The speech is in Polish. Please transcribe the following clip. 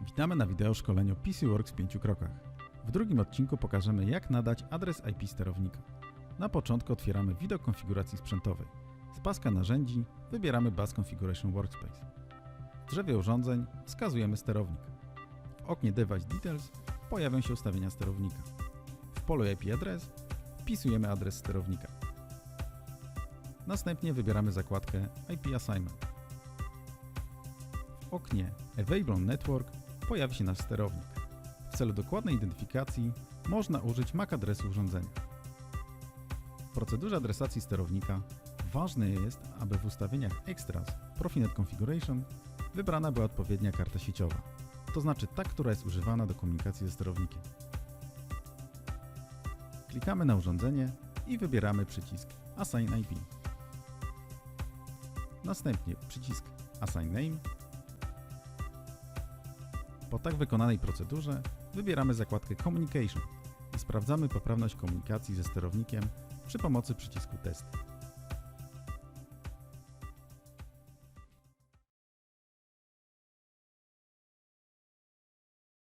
Witamy na wideo szkoleniu PCWorks w 5 krokach. W drugim odcinku pokażemy, jak nadać adres IP sterownika. Na początku otwieramy widok konfiguracji sprzętowej. Z paska narzędzi wybieramy Bus Configuration Workspace. W drzewie urządzeń wskazujemy sterownik. W oknie Device Details pojawią się ustawienia sterownika. W polu IP Address wpisujemy adres sterownika. Następnie wybieramy zakładkę IP Assignment. W oknie Available on Network pojawi się nasz sterownik. W celu dokładnej identyfikacji można użyć MAC adresu urządzenia. W procedurze adresacji sterownika ważne jest, aby w ustawieniach Extras Profinet Configuration wybrana była odpowiednia karta sieciowa, to znaczy ta, która jest używana do komunikacji ze sterownikiem. Klikamy na urządzenie i wybieramy przycisk Assign IP. Następnie przycisk Assign Name. Po tak wykonanej procedurze wybieramy zakładkę Communication i sprawdzamy poprawność komunikacji ze sterownikiem przy pomocy przycisku Test.